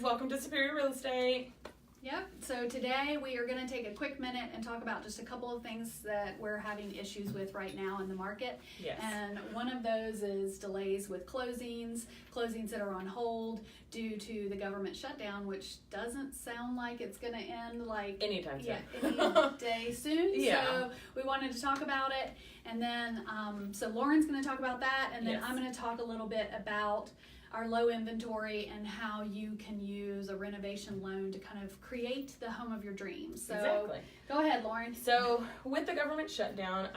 welcome to Superior Real Estate. Yep, so today we are going to take a quick minute and talk about just a couple of things that we're having issues with right now in the market. Yes. And one of those is delays with closings that are on hold due to the government shutdown, which doesn't sound like it's going to end like anytime soon. Any day soon. Yeah. So we wanted to talk about it, and then so Lauren's going to talk about that, and then Yes. I'm going to talk a little bit about our low inventory and how you can use a renovation loan to kind of create the home of your dreams. So Exactly. Go ahead, Lauren. So with the government shutdown,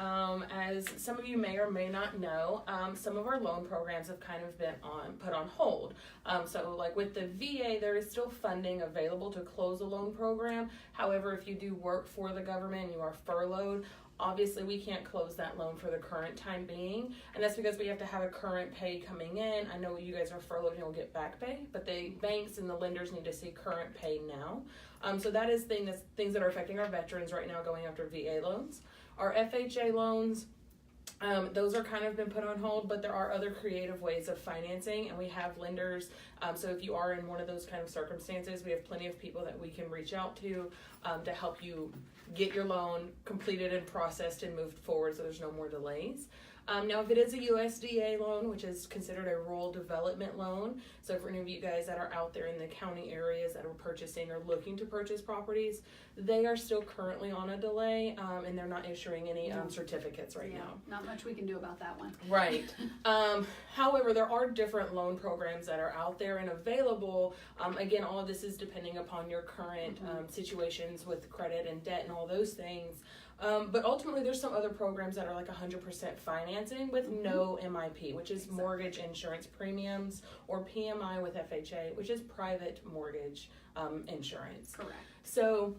as some of you may or may not know, some of our loan programs have kind of been put on hold. So like with the VA, there is still funding available to close a loan program. However, if you do work for the government and you are furloughed, obviously we can't close that loan for the current time being, and that's because we have to have a current pay coming in. I know you guys are furloughed and you'll get back pay, but the banks and the lenders need to see current pay now. So that is things that are affecting our veterans right now going after VA loans. Our FHA loans, those are kind of been put on hold, but there are other creative ways of financing, and we have lenders. So if you are in one of those kind of circumstances, we have plenty of people that we can reach out to help you get your loan completed and processed and moved forward so there's no more delays. Now, if it is a USDA loan, which is considered a rural development loan, so for any of you guys that are out there in the county areas that are purchasing or looking to purchase properties, they are still currently on a delay, and they're not issuing any certificates right now. Not much we can do about that one. Right. However, there are different loan programs that are out there and available. Again, all of this is depending upon your current situations with credit and debt and all those things. But ultimately, there's some other programs that are like 100% financing with no MIP, which is mortgage insurance premiums, or PMI with FHA, which is private mortgage insurance. Correct. So,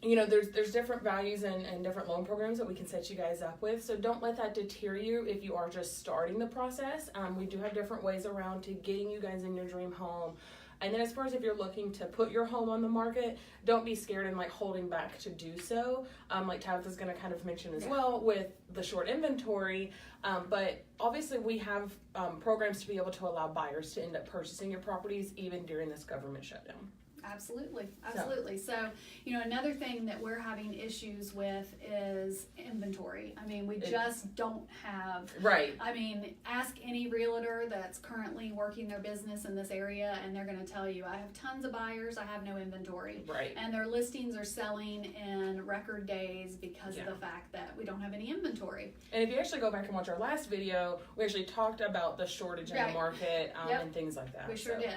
you know, there's different values and different loan programs that we can set you guys up with. So don't let that deter you if you are just starting the process. We do have different ways around to getting you guys in your dream home. And then as far as if you're looking to put your home on the market, don't be scared and like holding back to do so. Like Tabitha's going to kind of mention as well with the short inventory. But obviously we have programs to be able to allow buyers to end up purchasing your properties even during this government shutdown. Absolutely. So, you know, another thing that we're having issues with is inventory. I mean, we just don't have. Right. I mean, ask any realtor that's currently working their business in this area, and they're going to tell you, I have tons of buyers, I have no inventory. Right. And their listings are selling in record days because of the fact that we don't have any inventory. And if you actually go back and watch our last video, we actually talked about the shortage in the market and things like that. We sure did.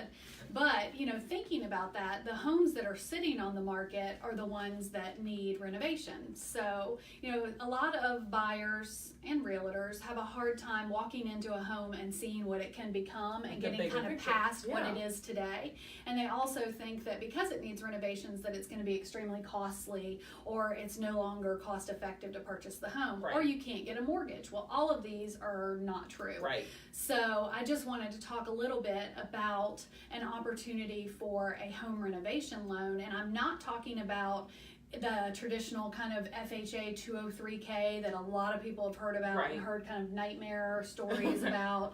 But, you know, thinking about that, the homes that are sitting on the market are the ones that need renovation. So, you know, a lot of buyers and realtors have a hard time walking into a home and seeing what it can become and getting kind of past what it is today. And they also think that because it needs renovations that it's going to be extremely costly, or it's no longer cost effective to purchase the home, or you can't get a mortgage. Well, all of these are not true. Right. So I just wanted to talk a little bit about an opportunity for a home renovation loan, and I'm not talking about the traditional kind of FHA 203K that a lot of people have heard about and heard kind of nightmare stories about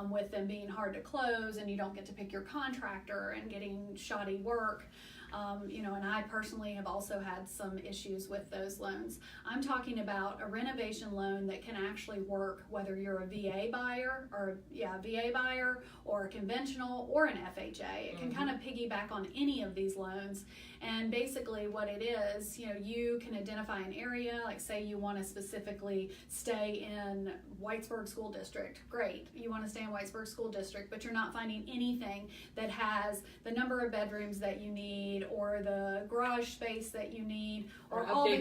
with them being hard to close and you don't get to pick your contractor and getting shoddy work. You know, and I personally have also had some issues with those loans. I'm talking about a renovation loan that can actually work whether you're a VA buyer or a conventional or an FHA. It can kind of piggyback on any of these loans. And basically what it is, you know, you can identify an area, like say you want to specifically stay in Whitesburg School District. Great. You want to stay in Whitesburg School District, but you're not finding anything that has the number of bedrooms that you need or the garage space that you need or all the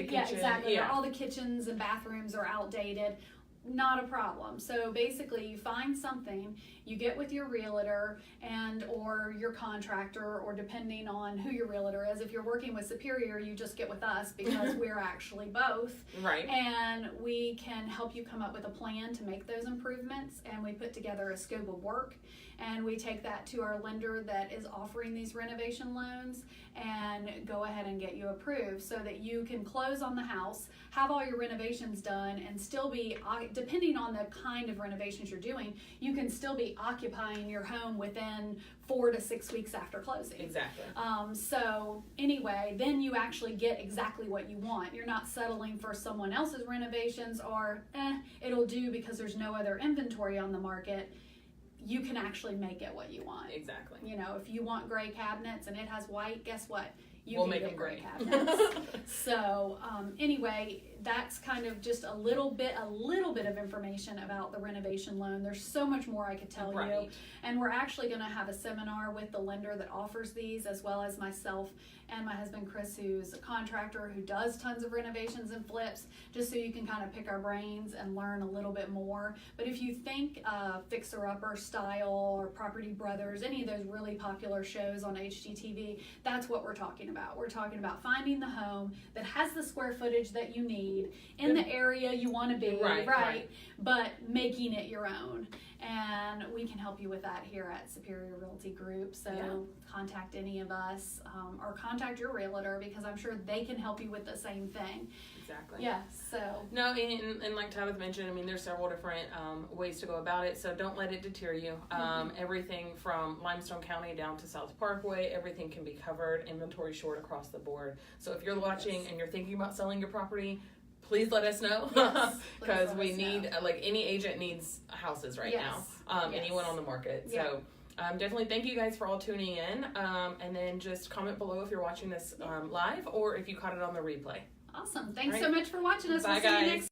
or all the kitchens and bathrooms are outdated. Not a problem. So basically you find something, you get with your realtor and or your contractor, or depending on who your realtor is. If you're working with Superior, you just get with us because we're actually both. Right. And we can help you come up with a plan to make those improvements, and we put together a scope of work, and we take that to our lender that is offering these renovation loans and go ahead and get you approved so that you can close on the house, have all your renovations done, and still be depending on the kind of renovations you're doing, you can still be occupying your home within 4 to 6 weeks after closing. Exactly. So anyway, then you actually get exactly what you want. You're not settling for someone else's renovations or it'll do because there's no other inventory on the market. You can actually make it what you want. Exactly. You know, if you want gray cabinets and it has white, guess what? You We'll can make get them gray gray. cabinets. So anyway, that's kind of just a little bit of information about the renovation loan. There's so much more I could tell you. And we're actually going to have a seminar with the lender that offers these, as well as myself and my husband Chris, who's a contractor who does tons of renovations and flips, just so you can kind of pick our brains and learn a little bit more. But if you think Fixer Upper Style or Property Brothers, any of those really popular shows on HGTV, that's what we're talking about. We're talking about finding the home that has the square footage that you need in the area you want to be, right, but making it your own. And we can help you with that here at Superior Realty Group. So contact any of us or contact your realtor, because I'm sure they can help you with the same thing. Exactly. Yeah, so. No, and like Tabitha mentioned, I mean, there's several different ways to go about it, so don't let it deter you. Everything from Limestone County down to South Parkway, everything can be covered, inventory short across the board. So if you're watching and you're thinking about selling your property, please let us know, because we need, like any agent needs houses right now, anyone on the market. So definitely thank you guys for all tuning in, and then just comment below if you're watching this live or if you caught it on the replay. Awesome. Thanks so much for watching us. Bye, we'll see you guys. next